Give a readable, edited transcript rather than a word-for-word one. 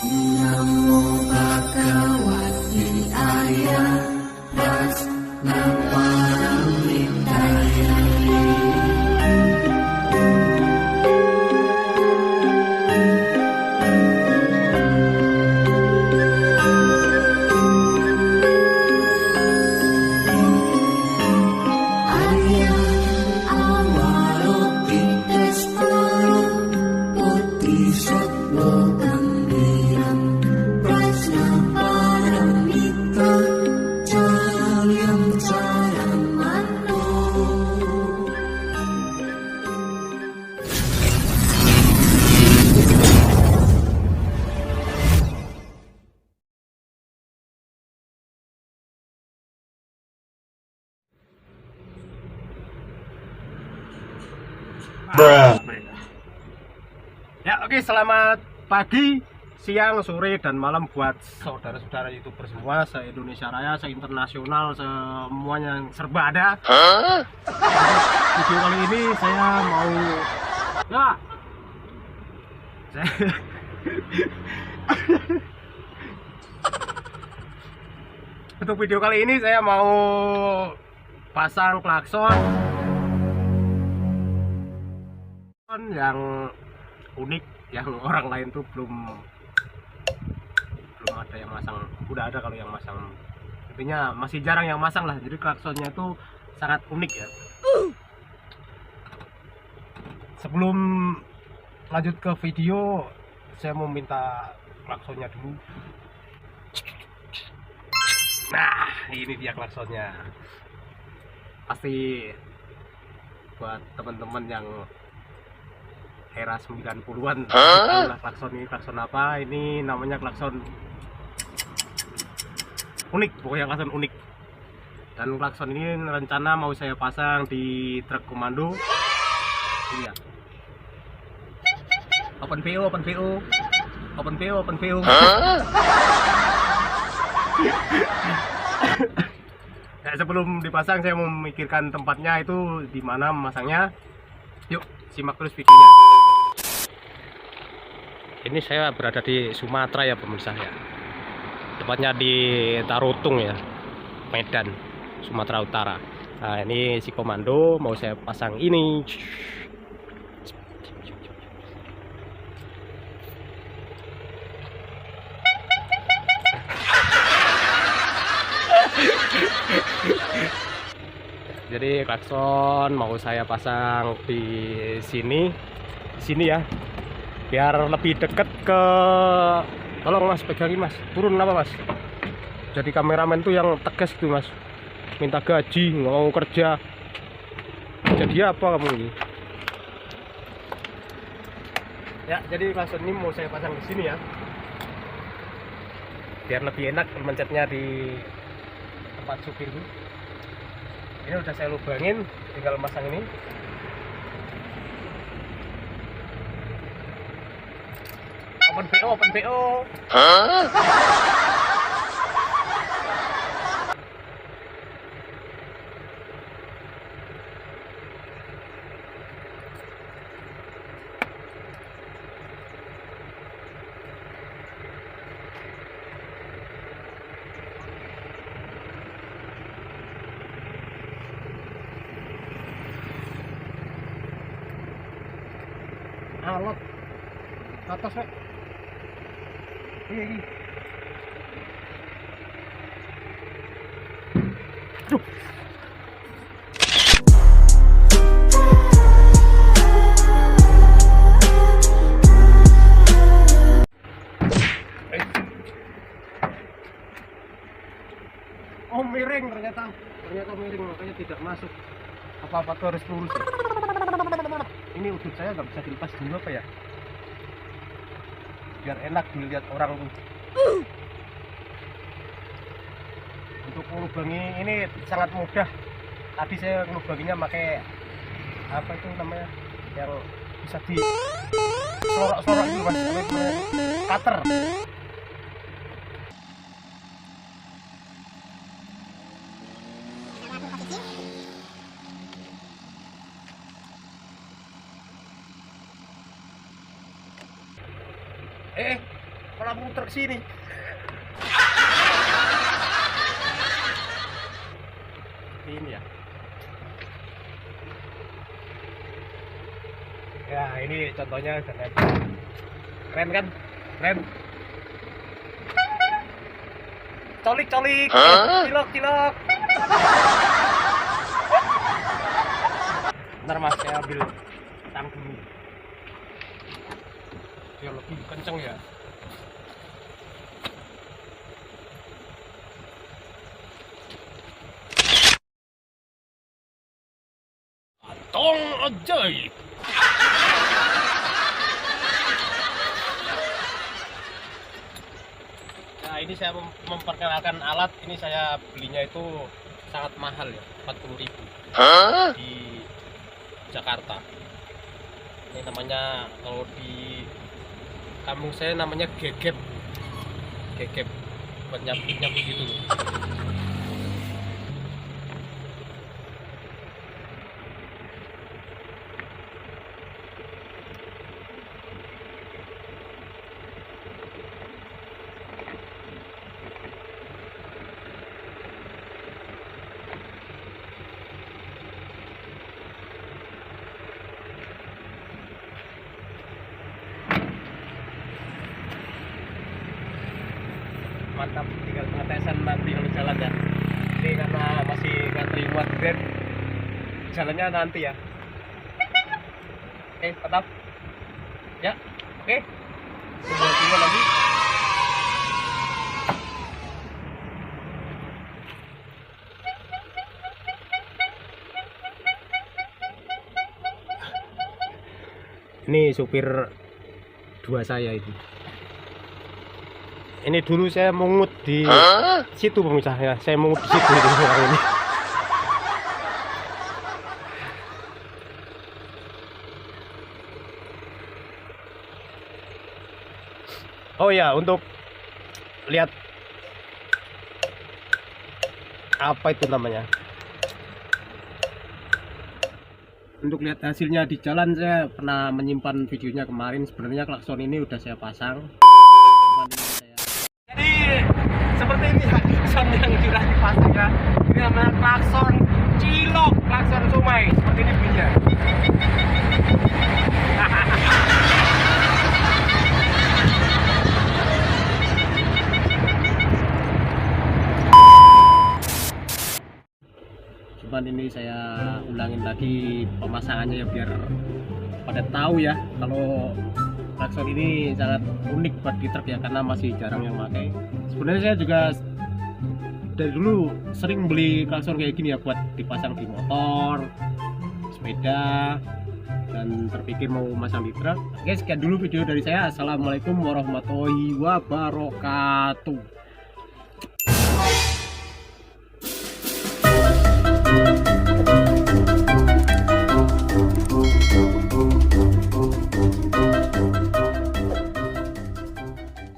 Namo Bhagavate Ayah Prasna Paramita. Ya, oke, selamat pagi, siang, sore, dan malam buat saudara-saudara YouTuber semua, se-Indonesia Raya, se-internasional, semuanya yang serba ada. Video kali ini saya mau untuk video kali ini saya mau pasang klakson yang unik, yang orang lain tuh belum ada yang masang. Udah ada kalau yang masang, intinya masih jarang yang masang lah. Jadi klaksonnya itu sangat unik ya. Sebelum lanjut ke video, saya mau minta klaksonnya dulu. Nah, ini dia klaksonnya. Pasti buat teman-teman yang era 90-an. Klakson ini klakson apa? Ini namanya klakson unik, pokoknya klakson unik. Dan klakson ini rencana mau saya pasang di truk komando. Iya. Open PO, open PO. Open PO, open PO. Nah, sebelum dipasang saya mau memikirkan tempatnya itu di mana memasangnya. Yuk, simak terus videonya. Ini saya berada di Sumatera ya pemirsa ya. Tepatnya di Tarutung ya, Medan, Sumatera Utara. Nah, ini si komando mau saya pasang ini. Jadi klakson mau saya pasang di sini ya, biar lebih deket ke. Tolong mas, pegangin mas, turun apa mas? Jadi kameramen tuh yang tegas tuh mas, minta gaji, nggak mau kerja. Jadi apa kamu ini? Ya, jadi klakson ini mau saya pasang di sini ya, biar lebih enak mencetnya di tempat supir tuh. Ini udah saya lubangin, tinggal masang ini. Open PO, open PO. Alot atas rek. Ini. Aduh. Oh, miring ternyata miring, makanya tidak masuk. Apa-apa tuh harus lurus ya? Ini udut saya nggak bisa dilepas dulu apa ya, biar enak dilihat orang tuh. Untuk melubangi ini sangat mudah. Tadi saya melubanginya pakai apa itu namanya, yang bisa di sorok-sorok itu mas, cutter. malah muter ke sini. Ini ya. Ya, ini contohnya keren. Keren kan? Keren. Colik-colik. Cilok-cilok. Ntar Mas, saya ambil tang dulu. Biar lebih kenceng ya. Tong ajaib. Nah, ini saya memperkenalkan alat. Ini saya belinya itu sangat mahal ya, 40.000 di Jakarta. Ini namanya, kalau di kampung saya namanya gegep. Gegep buat nyabut-nyabut gitu loh. Mantap, tinggal pengetesan nanti kalau jalan ya. Ini karena masih nggak terima grade, jalannya nanti ya. Oke, mantap ya. Oke, tunggu lagi. Ini supir dua saya itu. Ini dulu saya mungut di situ pemirsa ya, saya mungut di situ itu sekarang ini. Oh ya, untuk lihat apa itu namanya, untuk lihat hasilnya di jalan, saya pernah menyimpan videonya kemarin. Sebenarnya klakson ini udah saya pasang. Jadi seperti ini ya klakson yang sudah dipasang ya. Ini namanya klakson cilok, klakson Sumai. Seperti ini bunyinya. Cuman ini saya ulangin lagi pemasangannya ya, biar pada tahu ya kalau klakson ini sangat unik buat di truk ya, karena masih jarang yang pakai. Sebenarnya saya juga dari dulu sering beli klakson kayak gini ya, buat dipasang di motor, sepeda, dan terpikir mau masang di truk. Oke, sekian dulu video dari saya. Assalamualaikum warahmatullahi wabarakatuh.